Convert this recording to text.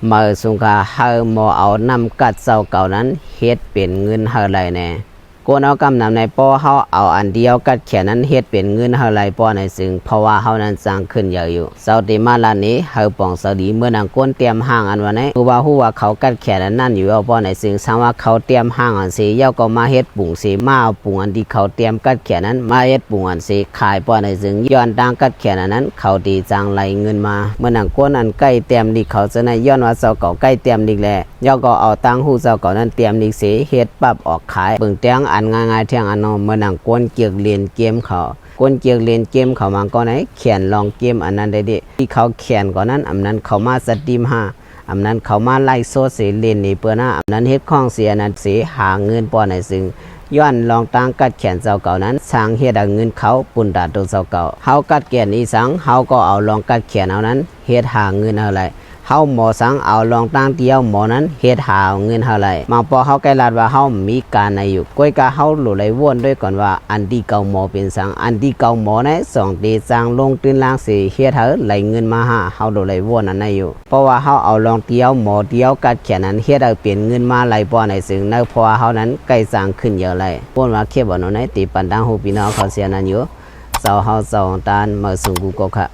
เมื่อสุงกาเฮาหมอเอานำกัดเจ้าเก่านั้นเฮ็ดเป็นเงินเฮาไรแน่กวนเอากำนำในป้อเฮาเอาอันเดียวกัดแขนนั้นเฮ็ดเป็นเงินเฮาไรป้อในซึ่งเพราะว่าเฮานั้นสร้างขึ้นเยอะอยู่เซาติมาลานนี้เฮาปองเซาดีเมื่อนางกวนเตรียมห้างอันวันนี้ฮู้ว่าเขากัดแขนนั่นอยู่เอาป้อในซึ่งสังว่าเขาเตรียมห้างอันสิเย้าก็มาเฮ็ดปุงสิมาเอาปุงอันที่เขาเตรียมกัดแขนนั้นมาเฮ็ดปุงอันสิขายป้อในซึ่งย้อนดังกัดแขนนั้นเขาดีจังไหลเงินมาเมื่อนางกวนอันใกล้เตรียมดิเขาจะในย้อนว่าเจ้าเก่าใกล้เตรียมดิแลย่อก็เอาตังหูเจ้าเก่านั้นเตรียมดิสิเฮ็ดปรับออกขายเบิ่งแตงอันง่ายๆเที่ยงอันนอเมื่อนางกวนเกียกเรียนเกมเขากวนเกียกเรียนเกมเขามาก็ไหนเขียนลองเกมอันนั้นได้ดิที่เขาเขียนก่อนนั้นอันนั้นเขามาสตรีม5อันนั้นเขามาไล่โซเสียเล่นนี่เปิ้นน่ะอันนั้นเฮ็ดของเสียนั้นสิหาเงินป้อในซึ่งย้อนลองตั้งกัดแขนเจ้าเก่านั้นสร้างเฮ็ดเงินเขาปุ่นดาตัวเจ้าเก่าเฮากัดแขนอีสังเฮาก็เอาลองกัดแขนเอานั้นเฮ็ดหาเงินเอาไรเฮาหมอสังเอาลองตั้งเดียวหมอนั้นเฮ็ดหาเงินเท่าไรมาพอเฮาใกล้ลาดว่าเฮามีการในอยู่ก้อยกะเฮาหลุไหลวนด้วยก่อนว่าอันที่เก่าหมอเป็นสังอันที่เก่าหมอใน2ตีสร้างลงตื่นล่างสิเฮ็ดเฮาไหลเงินมาหาเฮาหลุไหลวนอันในอยู่เพราะว่าเฮาเอาลองเดียวหมอเดียวกัดแขนนั้นเฮ็ดเอาเปลี่ยนเงินมาไหลป้อในซึ่งในพอเฮานั้นใกล้สร้างขึ้นเยอะเลยป่นว่าเข็บบ่เนาะในตีปันดังฮู้พี่น้องเขาเสียนั้นอยู่เจ้าเฮาเจ้าตานมาส่งกูก็ค่ะ